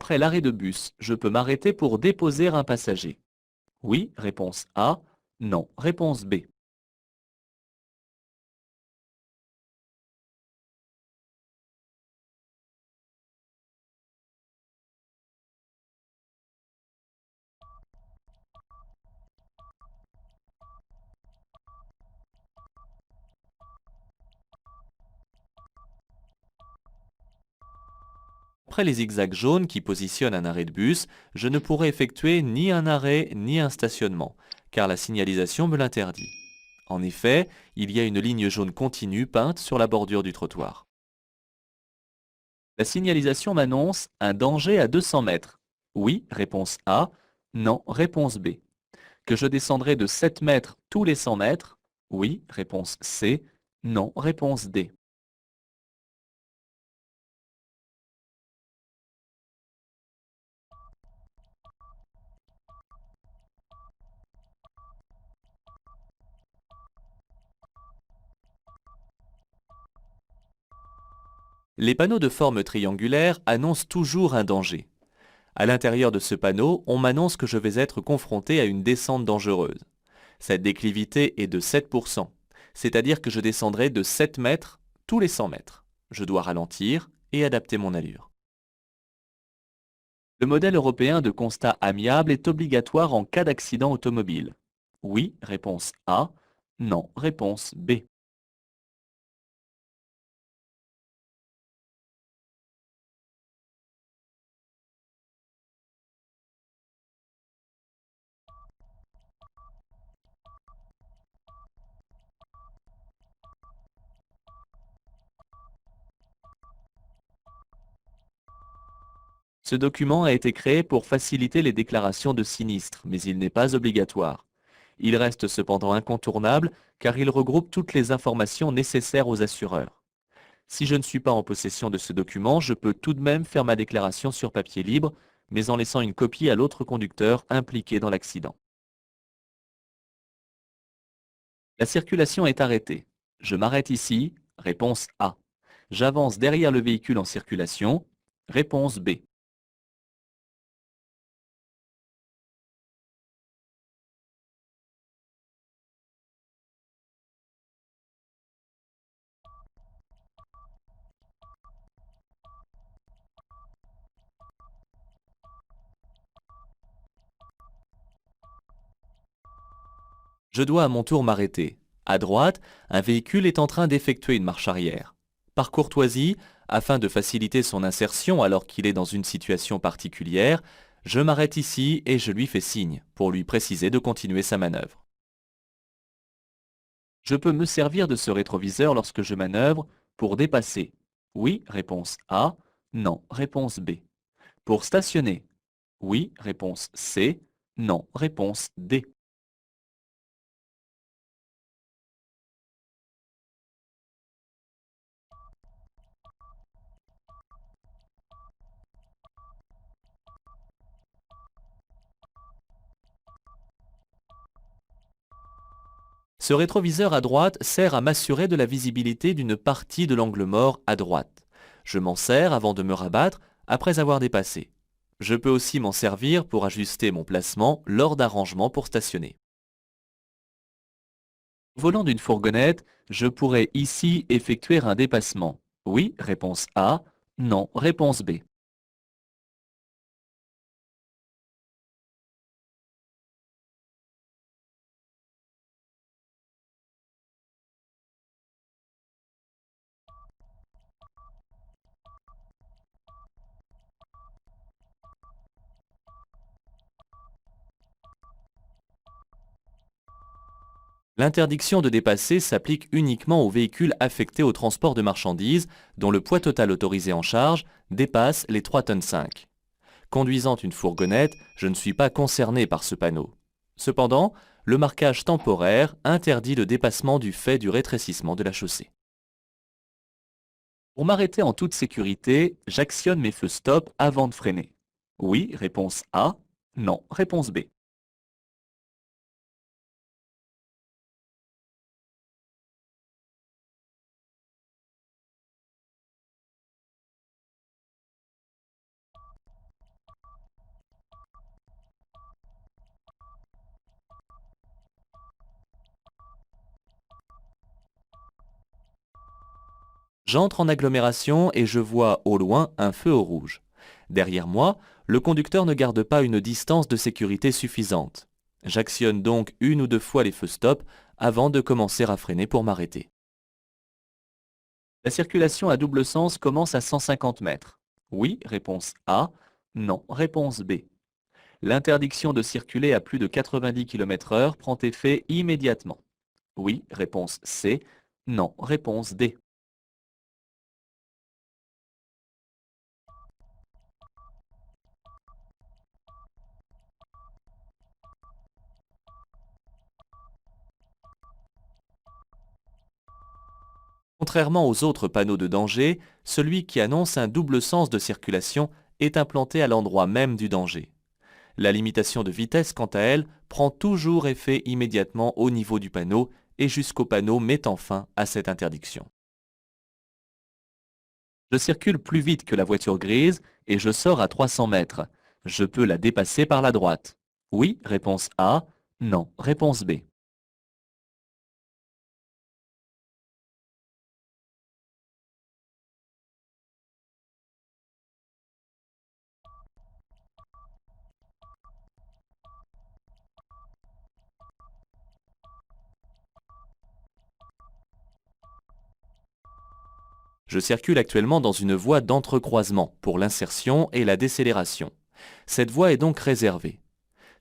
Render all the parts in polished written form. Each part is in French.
Après l'arrêt de bus, je peux m'arrêter pour déposer un passager. Oui, réponse A. Non, réponse B. Après les zigzags jaunes qui positionnent un arrêt de bus, je ne pourrai effectuer ni un arrêt ni un stationnement, car la signalisation me l'interdit. En effet, il y a une ligne jaune continue peinte sur la bordure du trottoir. La signalisation m'annonce un danger à 200 mètres. Oui, réponse A. Non, réponse B. Que je descendrai de 7 mètres tous les 100 mètres. Oui, réponse C. Non, réponse D. Les panneaux de forme triangulaire annoncent toujours un danger. À l'intérieur de ce panneau, on m'annonce que je vais être confronté à une descente dangereuse. Cette déclivité est de 7%, c'est-à-dire que je descendrai de 7 mètres tous les 100 mètres. Je dois ralentir et adapter mon allure. Le modèle européen de constat amiable est obligatoire en cas d'accident automobile. Oui, réponse A. Non, réponse B. Ce document a été créé pour faciliter les déclarations de sinistres, mais il n'est pas obligatoire. Il reste cependant incontournable car il regroupe toutes les informations nécessaires aux assureurs. Si je ne suis pas en possession de ce document, je peux tout de même faire ma déclaration sur papier libre, mais en laissant une copie à l'autre conducteur impliqué dans l'accident. La circulation est arrêtée. Je m'arrête ici. Réponse A. J'avance derrière le véhicule en circulation. Réponse B. Je dois à mon tour m'arrêter. À droite, un véhicule est en train d'effectuer une marche arrière. Par courtoisie, afin de faciliter son insertion alors qu'il est dans une situation particulière, je m'arrête ici et je lui fais signe pour lui préciser de continuer sa manœuvre. Je peux me servir de ce rétroviseur lorsque je manœuvre pour dépasser. Oui, réponse A. Non, réponse B. Pour stationner. Oui, réponse C. Non, réponse D. Ce rétroviseur à droite sert à m'assurer de la visibilité d'une partie de l'angle mort à droite. Je m'en sers avant de me rabattre après avoir dépassé. Je peux aussi m'en servir pour ajuster mon placement lors d'arrangements pour stationner. Au volant d'une fourgonnette, je pourrais ici effectuer un dépassement. Oui, réponse A. Non, réponse B. L'interdiction de dépasser s'applique uniquement aux véhicules affectés au transport de marchandises dont le poids total autorisé en charge dépasse les 3,5 tonnes. Conduisant une fourgonnette, je ne suis pas concerné par ce panneau. Cependant, le marquage temporaire interdit le dépassement du fait du rétrécissement de la chaussée. Pour m'arrêter en toute sécurité, j'actionne mes feux stop avant de freiner. Oui, réponse A. Non, réponse B. J'entre en agglomération et je vois au loin un feu au rouge. Derrière moi, le conducteur ne garde pas une distance de sécurité suffisante. J'actionne donc une ou deux fois les feux stop avant de commencer à freiner pour m'arrêter. La circulation à double sens commence à 150 mètres. Oui, réponse A. Non, réponse B. L'interdiction de circuler à plus de 90 km/h prend effet immédiatement. Oui, réponse C. Non, réponse D. Contrairement aux autres panneaux de danger, celui qui annonce un double sens de circulation est implanté à l'endroit même du danger. La limitation de vitesse, quant à elle, prend toujours effet immédiatement au niveau du panneau et jusqu'au panneau mettant fin à cette interdiction. Je circule plus vite que la voiture grise et je sors à 300 mètres. Je peux la dépasser par la droite. Oui, réponse A. Non, réponse B. Je circule actuellement dans une voie d'entrecroisement pour l'insertion et la décélération. Cette voie est donc réservée.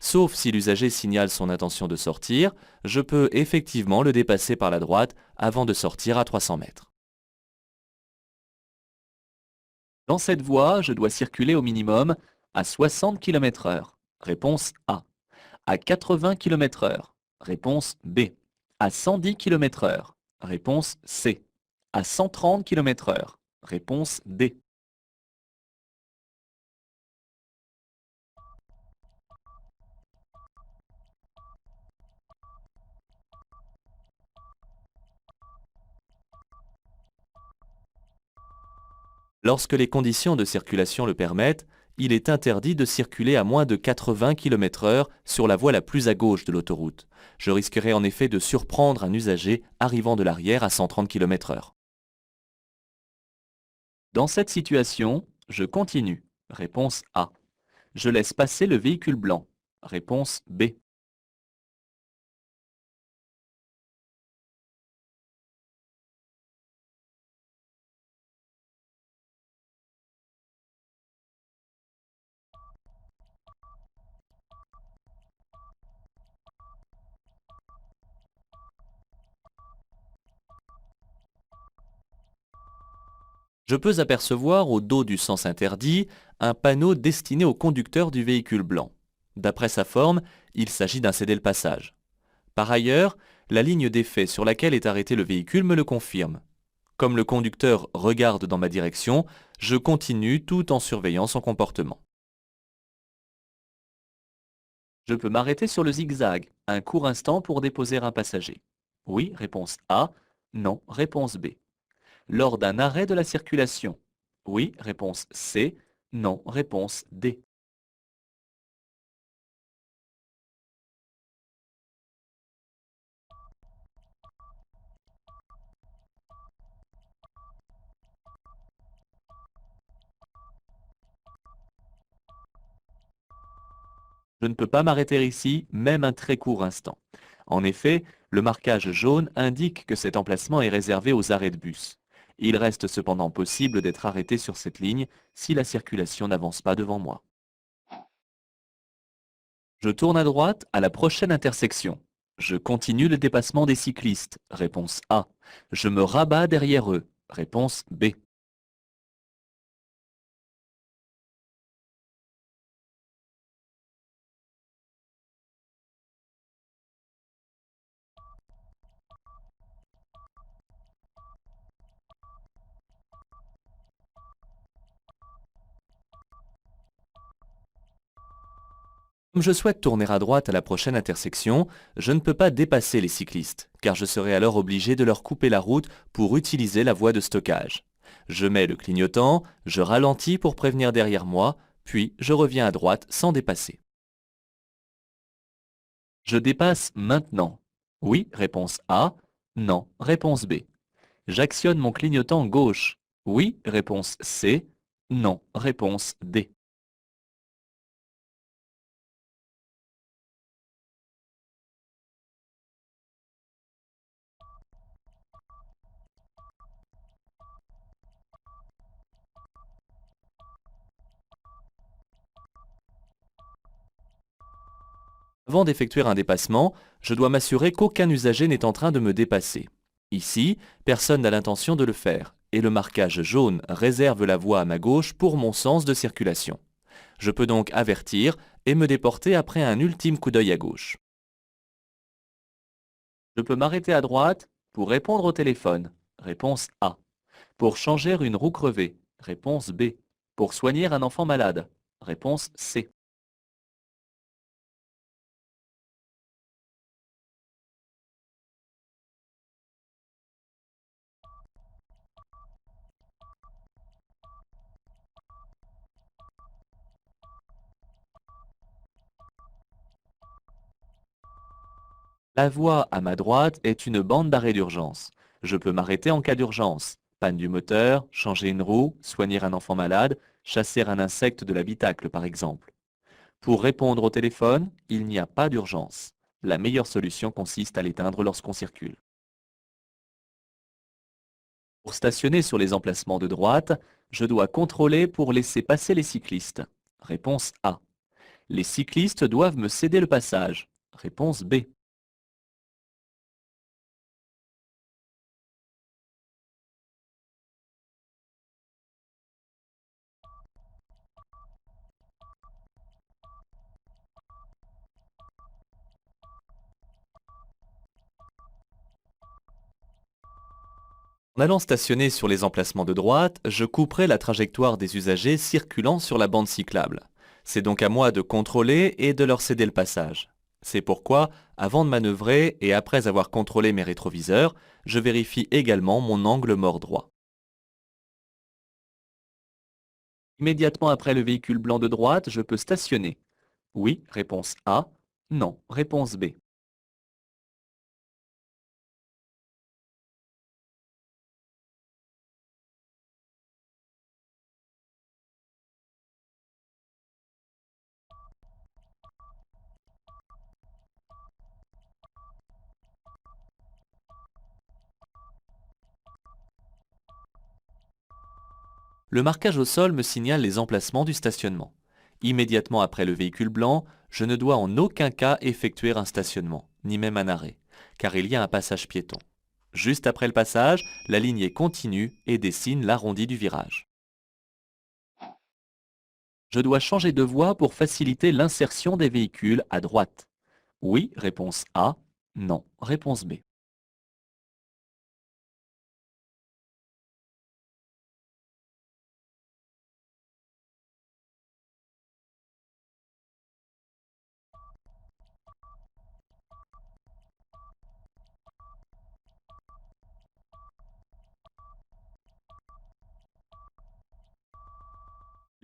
Sauf si l'usager signale son intention de sortir, je peux effectivement le dépasser par la droite avant de sortir à 300 mètres. Dans cette voie, je dois circuler au minimum à 60 km/h. Réponse A. À 80 km/h. Réponse B. À 110 km/h. Réponse C. À 130 km/h. Réponse D. Lorsque les conditions de circulation le permettent, il est interdit de circuler à moins de 80 km/h sur la voie la plus à gauche de l'autoroute. Je risquerais en effet de surprendre un usager arrivant de l'arrière à 130 km/h. Dans cette situation, je continue. Réponse A. Je laisse passer le véhicule blanc. Réponse B. Je peux apercevoir au dos du sens interdit un panneau destiné au conducteur du véhicule blanc. D'après sa forme, il s'agit d'un cédé-le-passage. Par ailleurs, la ligne d'effet sur laquelle est arrêté le véhicule me le confirme. Comme le conducteur regarde dans ma direction, je continue tout en surveillant son comportement. Je peux m'arrêter sur le zigzag, un court instant pour déposer un passager. Oui, réponse A. Non, réponse B. Lors d'un arrêt de la circulation. Oui, réponse C. Non, réponse D. Je ne peux pas m'arrêter ici, même un très court instant. En effet, le marquage jaune indique que cet emplacement est réservé aux arrêts de bus. Il reste cependant possible d'être arrêté sur cette ligne si la circulation n'avance pas devant moi. Je tourne à droite à la prochaine intersection. Je continue le dépassement des cyclistes. Réponse A. Je me rabats derrière eux. Réponse B. Comme je souhaite tourner à droite à la prochaine intersection, je ne peux pas dépasser les cyclistes, car je serai alors obligé de leur couper la route pour utiliser la voie de stockage. Je mets le clignotant, je ralentis pour prévenir derrière moi, puis je reviens à droite sans dépasser. Je dépasse maintenant. Oui, réponse A. Non, réponse B. J'actionne mon clignotant gauche. Oui, réponse C. Non, réponse D. Avant d'effectuer un dépassement, je dois m'assurer qu'aucun usager n'est en train de me dépasser. Ici, personne n'a l'intention de le faire, et le marquage jaune réserve la voie à ma gauche pour mon sens de circulation. Je peux donc avertir et me déporter après un ultime coup d'œil à gauche. Je peux m'arrêter à droite pour répondre au téléphone. Réponse A. Pour changer une roue crevée. Réponse B. Pour soigner un enfant malade. Réponse C. La voie à ma droite est une bande d'arrêt d'urgence. Je peux m'arrêter en cas d'urgence. Panne du moteur, changer une roue, soigner un enfant malade, chasser un insecte de l'habitacle par exemple. Pour répondre au téléphone, il n'y a pas d'urgence. La meilleure solution consiste à l'éteindre lorsqu'on circule. Pour stationner sur les emplacements de droite, je dois contrôler pour laisser passer les cyclistes. Réponse A. Les cyclistes doivent me céder le passage. Réponse B. En allant stationner sur les emplacements de droite, je couperai la trajectoire des usagers circulant sur la bande cyclable. C'est donc à moi de contrôler et de leur céder le passage. C'est pourquoi, avant de manœuvrer et après avoir contrôlé mes rétroviseurs, je vérifie également mon angle mort droit. Immédiatement après le véhicule blanc de droite, je peux stationner. Oui, réponse A. Non, réponse B. Le marquage au sol me signale les emplacements du stationnement. Immédiatement après le véhicule blanc, je ne dois en aucun cas effectuer un stationnement, ni même un arrêt, car il y a un passage piéton. Juste après le passage, la ligne est continue et dessine l'arrondi du virage. Je dois changer de voie pour faciliter l'insertion des véhicules à droite. Oui, réponse A. Non, réponse B.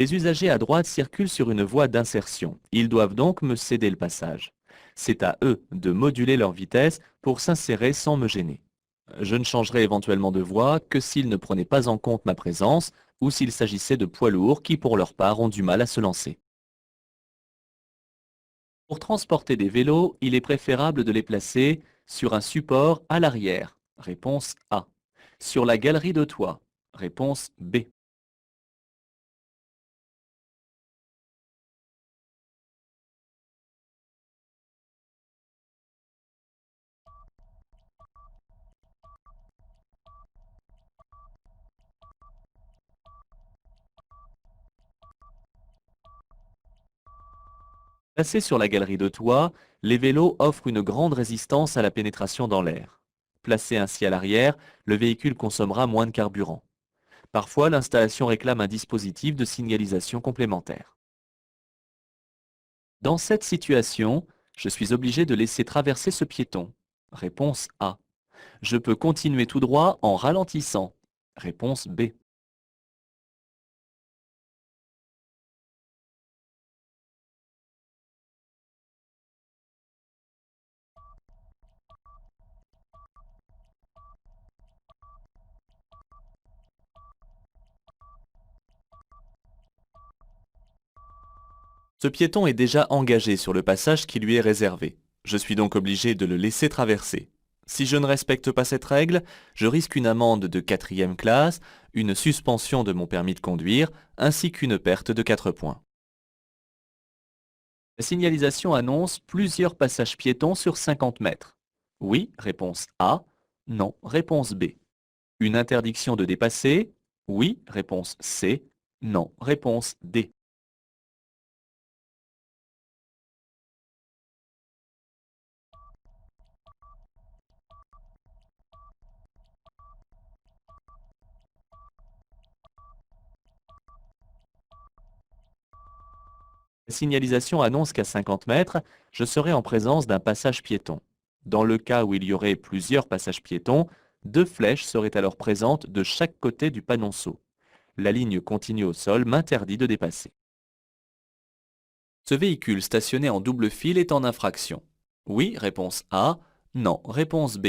Les usagers à droite circulent sur une voie d'insertion. Ils doivent donc me céder le passage. C'est à eux de moduler leur vitesse pour s'insérer sans me gêner. Je ne changerai éventuellement de voie que s'ils ne prenaient pas en compte ma présence ou s'il s'agissait de poids lourds qui, pour leur part, ont du mal à se lancer. Pour transporter des vélos, il est préférable de les placer sur un support à l'arrière. Réponse A. Sur la galerie de toit. Réponse B. Placés sur la galerie de toit, les vélos offrent une grande résistance à la pénétration dans l'air. Placé ainsi à l'arrière, le véhicule consommera moins de carburant. Parfois, l'installation réclame un dispositif de signalisation complémentaire. Dans cette situation, je suis obligé de laisser traverser ce piéton. Réponse A. Je peux continuer tout droit en ralentissant. Réponse B. Ce piéton est déjà engagé sur le passage qui lui est réservé. Je suis donc obligé de le laisser traverser. Si je ne respecte pas cette règle, je risque une amende de quatrième classe, une suspension de mon permis de conduire, ainsi qu'une perte de 4 points. La signalisation annonce plusieurs passages piétons sur 50 mètres. Oui, réponse A. Non, réponse B. Une interdiction de dépasser. Oui, réponse C. Non, réponse D. La signalisation annonce qu'à 50 mètres, je serai en présence d'un passage piéton. Dans le cas où il y aurait plusieurs passages piétons, deux flèches seraient alors présentes de chaque côté du panonceau. La ligne continue au sol m'interdit de dépasser. Ce véhicule stationné en double file est en infraction. Oui, réponse A. Non, réponse B.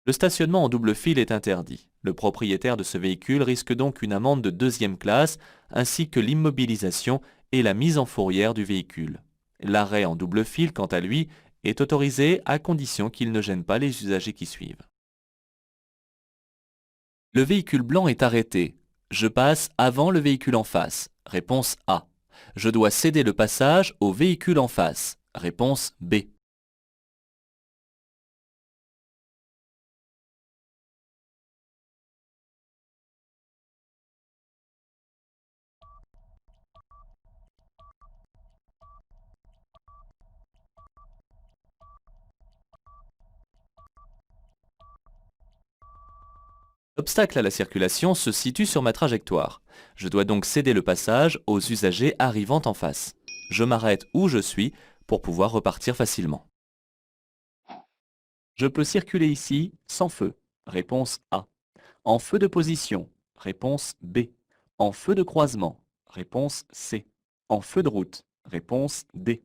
Le stationnement en double file est interdit. Le propriétaire de ce véhicule risque donc une amende de deuxième classe, ainsi que l'immobilisation et la mise en fourrière du véhicule. L'arrêt en double file, quant à lui, est autorisé à condition qu'il ne gêne pas les usagers qui suivent. Le véhicule blanc est arrêté. Je passe avant le véhicule en face. Réponse A. Je dois céder le passage au véhicule en face. Réponse B. L'obstacle à la circulation se situe sur ma trajectoire. Je dois donc céder le passage aux usagers arrivant en face. Je m'arrête où je suis pour pouvoir repartir facilement. Je peux circuler ici sans feu. Réponse A. En feu de position. Réponse B. En feu de croisement. Réponse C. En feu de route. Réponse D.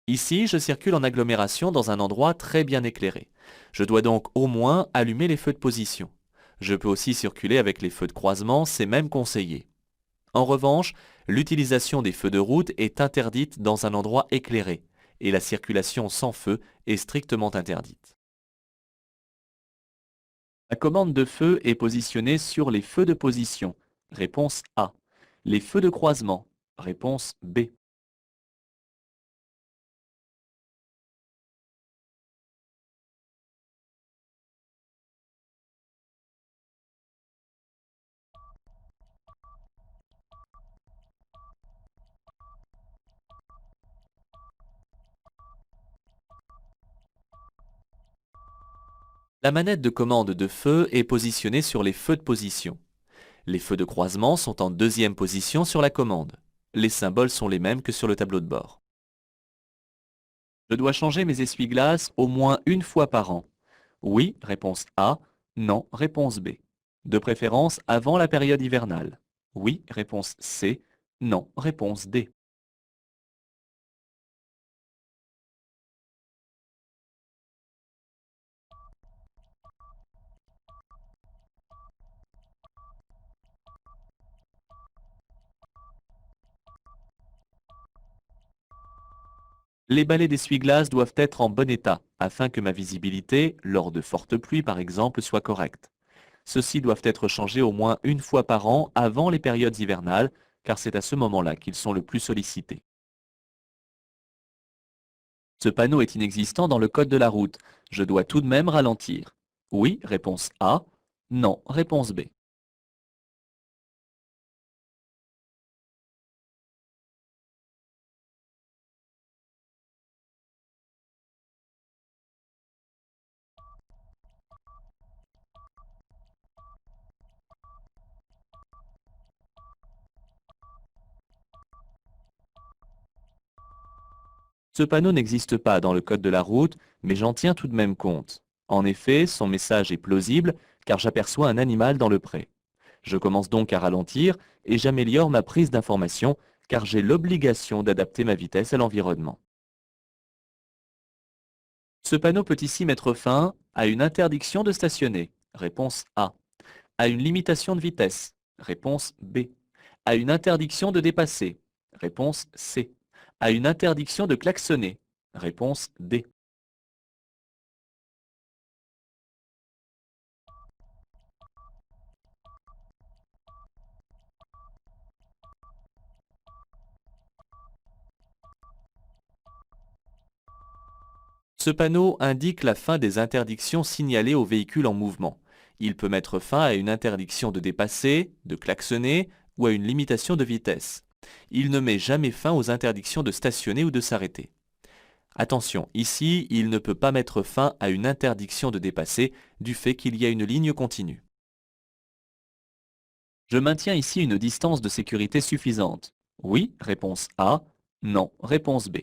Ici, je circule en agglomération dans un endroit très bien éclairé. Je dois donc au moins allumer les feux de position. Je peux aussi circuler avec les feux de croisement, c'est même conseillé. En revanche, l'utilisation des feux de route est interdite dans un endroit éclairé, et la circulation sans feu est strictement interdite. La commande de feu est positionnée sur les feux de position. Réponse A. Les feux de croisement. Réponse B. La manette de commande de feu est positionnée sur les feux de position. Les feux de croisement sont en deuxième position sur la commande. Les symboles sont les mêmes que sur le tableau de bord. Je dois changer mes essuie-glaces au moins une fois par an. Oui, réponse A. Non, réponse B. De préférence avant la période hivernale. Oui, réponse C. Non, réponse D. Les balais d'essuie-glaces doivent être en bon état afin que ma visibilité, lors de fortes pluies par exemple, soit correcte. Ceux-ci doivent être changés au moins une fois par an avant les périodes hivernales, car c'est à ce moment-là qu'ils sont le plus sollicités. Ce panneau est inexistant dans le code de la route. Je dois tout de même ralentir. Oui, réponse A. Non, réponse B. Ce panneau n'existe pas dans le code de la route, mais j'en tiens tout de même compte. En effet, son message est plausible car j'aperçois un animal dans le pré. Je commence donc à ralentir et j'améliore ma prise d'information car j'ai l'obligation d'adapter ma vitesse à l'environnement. Ce panneau peut ici mettre fin à une interdiction de stationner. Réponse A. À une limitation de vitesse. Réponse B. À une interdiction de dépasser. Réponse C. À une interdiction de klaxonner. Réponse D. Ce panneau indique la fin des interdictions signalées aux véhicules en mouvement. Il peut mettre fin à une interdiction de dépasser, de klaxonner ou à une limitation de vitesse. Il ne met jamais fin aux interdictions de stationner ou de s'arrêter. Attention, ici, il ne peut pas mettre fin à une interdiction de dépasser du fait qu'il y a une ligne continue. Je maintiens ici une distance de sécurité suffisante. Oui, réponse A. Non, réponse B.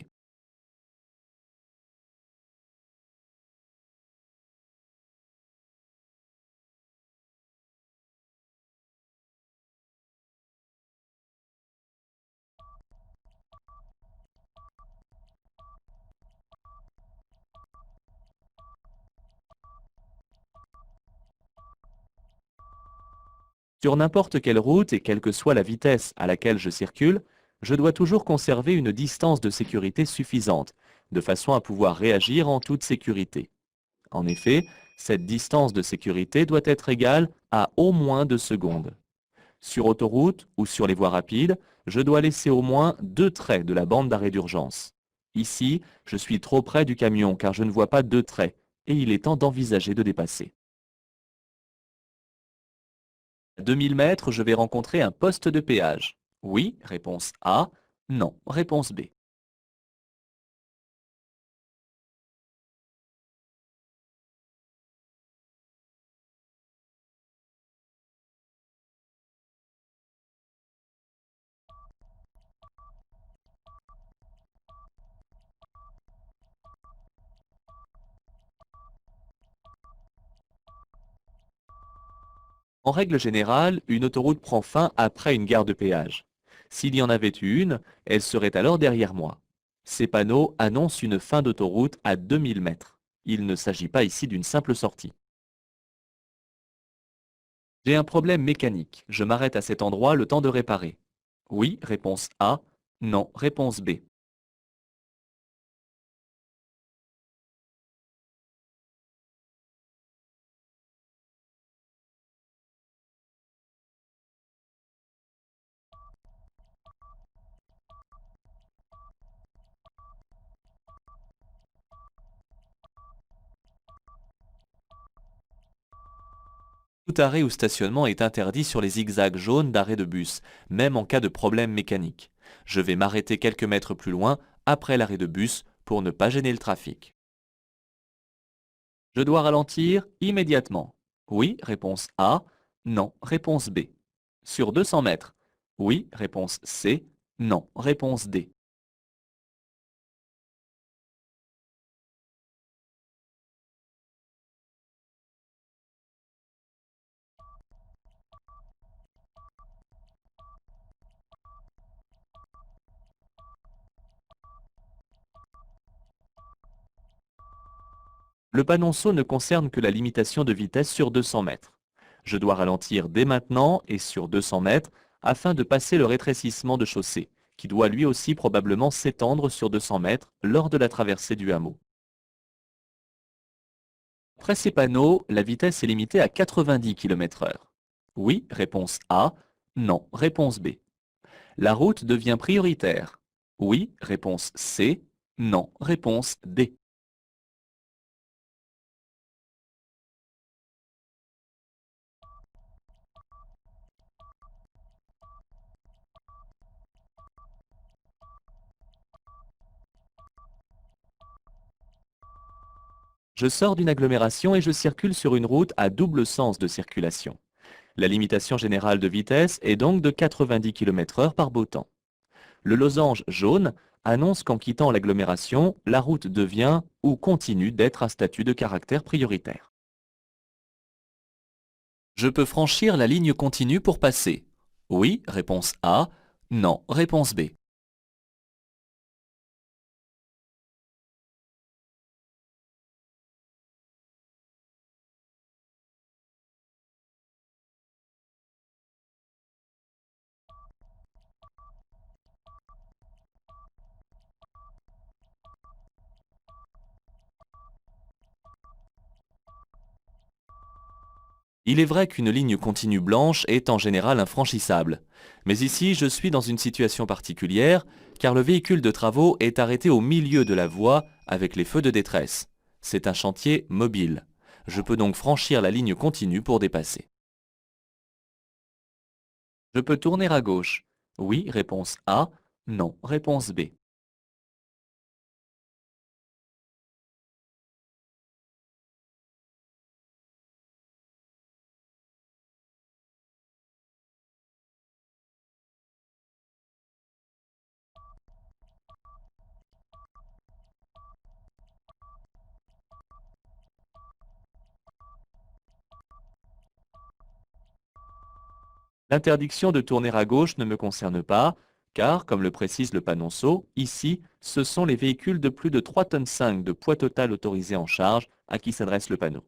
Sur n'importe quelle route et quelle que soit la vitesse à laquelle je circule, je dois toujours conserver une distance de sécurité suffisante, de façon à pouvoir réagir en toute sécurité. En effet, cette distance de sécurité doit être égale à au moins 2 secondes. Sur autoroute ou sur les voies rapides, je dois laisser au moins 2 traits de la bande d'arrêt d'urgence. Ici, je suis trop près du camion car je ne vois pas 2 traits et il est temps d'envisager de dépasser. À 2000 mètres, je vais rencontrer un poste de péage. Oui, réponse A. Non, réponse B. En règle générale, une autoroute prend fin après une gare de péage. S'il y en avait eu une, elle serait alors derrière moi. Ces panneaux annoncent une fin d'autoroute à 2000 mètres. Il ne s'agit pas ici d'une simple sortie. J'ai un problème mécanique. Je m'arrête à cet endroit le temps de réparer. Oui, réponse A. Non, réponse B. Tout arrêt ou stationnement est interdit sur les zigzags jaunes d'arrêt de bus, même en cas de problème mécanique. Je vais m'arrêter quelques mètres plus loin, après l'arrêt de bus, pour ne pas gêner le trafic. Je dois ralentir immédiatement. Oui, réponse A. Non, réponse B. Sur 200 mètres. Oui, réponse C. Non, réponse D. Le panonceau ne concerne que la limitation de vitesse sur 200 mètres. Je dois ralentir dès maintenant et sur 200 mètres afin de passer le rétrécissement de chaussée, qui doit lui aussi probablement s'étendre sur 200 mètres lors de la traversée du hameau. Après ces panneaux, la vitesse est limitée à 90 km/h. Oui, réponse A. Non, réponse B. La route devient prioritaire. Oui, réponse C. Non, réponse D. Je sors d'une agglomération et je circule sur une route à double sens de circulation. La limitation générale de vitesse est donc de 90 km/h par beau temps. Le losange jaune annonce qu'en quittant l'agglomération, la route devient ou continue d'être à statut de caractère prioritaire. Je peux franchir la ligne continue pour passer. Oui, réponse A. Non, réponse B. Il est vrai qu'une ligne continue blanche est en général infranchissable. Mais ici, je suis dans une situation particulière, car le véhicule de travaux est arrêté au milieu de la voie avec les feux de détresse. C'est un chantier mobile. Je peux donc franchir la ligne continue pour dépasser. Je peux tourner à gauche. Oui, réponse A. Non, réponse B. L'interdiction de tourner à gauche ne me concerne pas, car, comme le précise le panonceau, ici, ce sont les véhicules de plus de 3,5 tonnes de poids total autorisés en charge à qui s'adresse le panneau.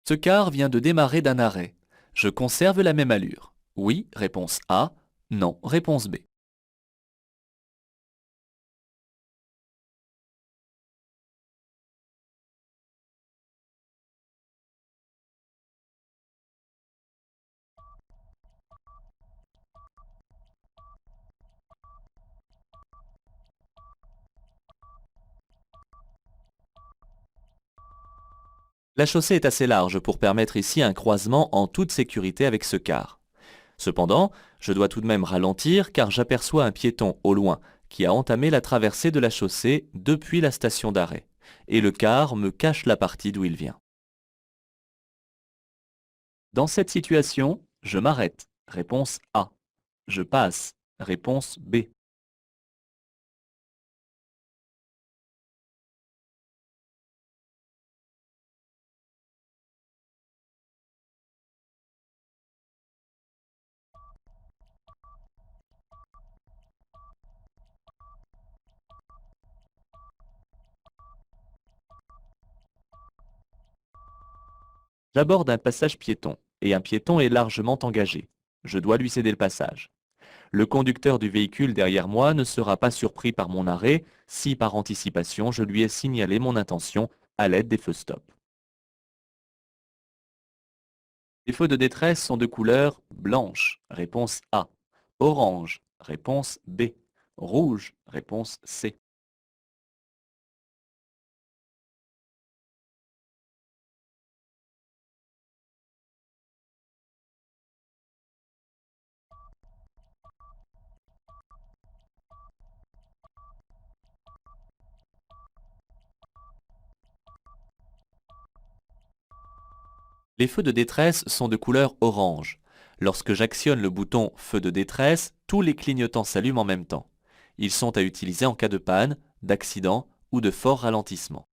Ce car vient de démarrer d'un arrêt. Je conserve la même allure. Oui, réponse A. Non, réponse B. La chaussée est assez large pour permettre ici un croisement en toute sécurité avec ce car. Cependant, je dois tout de même ralentir car j'aperçois un piéton au loin qui a entamé la traversée de la chaussée depuis la station d'arrêt. Et le car me cache la partie d'où il vient. Dans cette situation, je m'arrête. Réponse A. Je passe. Réponse B. J'aborde un passage piéton, et un piéton est largement engagé. Je dois lui céder le passage. Le conducteur du véhicule derrière moi ne sera pas surpris par mon arrêt si par anticipation je lui ai signalé mon intention à l'aide des feux stop. Les feux de détresse sont de couleur blanche, réponse A. Orange, réponse B. Rouge, réponse C. Les feux de détresse sont de couleur orange. Lorsque j'actionne le bouton feu de détresse, tous les clignotants s'allument en même temps. Ils sont à utiliser en cas de panne, d'accident ou de fort ralentissement.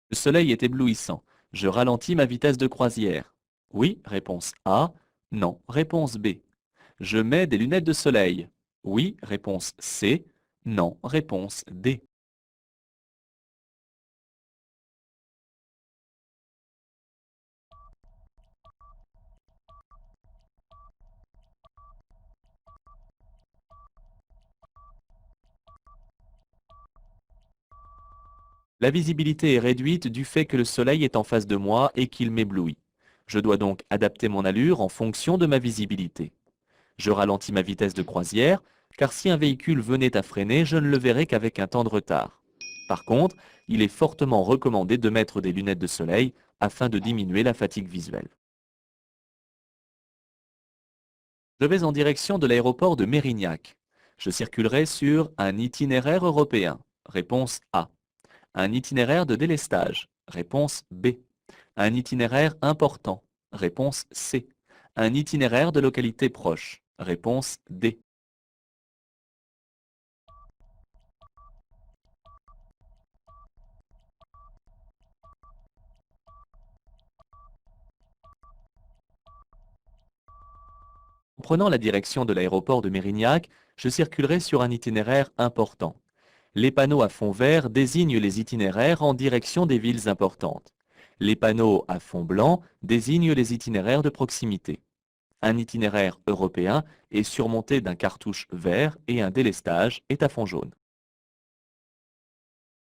Le soleil est éblouissant. Je ralentis ma vitesse de croisière. Oui, réponse A. Non, réponse B. Je mets des lunettes de soleil. Oui, réponse C. Non, réponse D. La visibilité est réduite du fait que le soleil est en face de moi et qu'il m'éblouit. Je dois donc adapter mon allure en fonction de ma visibilité. Je ralentis ma vitesse de croisière, car si un véhicule venait à freiner, je ne le verrais qu'avec un temps de retard. Par contre, il est fortement recommandé de mettre des lunettes de soleil afin de diminuer la fatigue visuelle. Je vais en direction de l'aéroport de Mérignac. Je circulerai sur un itinéraire européen. Réponse A. Un itinéraire de délestage. Réponse B. Un itinéraire important. Réponse C. Un itinéraire de localité proche. Réponse D. En prenant la direction de l'aéroport de Mérignac, je circulerai sur un itinéraire important. Les panneaux à fond vert désignent les itinéraires en direction des villes importantes. Les panneaux à fond blanc désignent les itinéraires de proximité. Un itinéraire européen est surmonté d'un cartouche vert et un délestage est à fond jaune.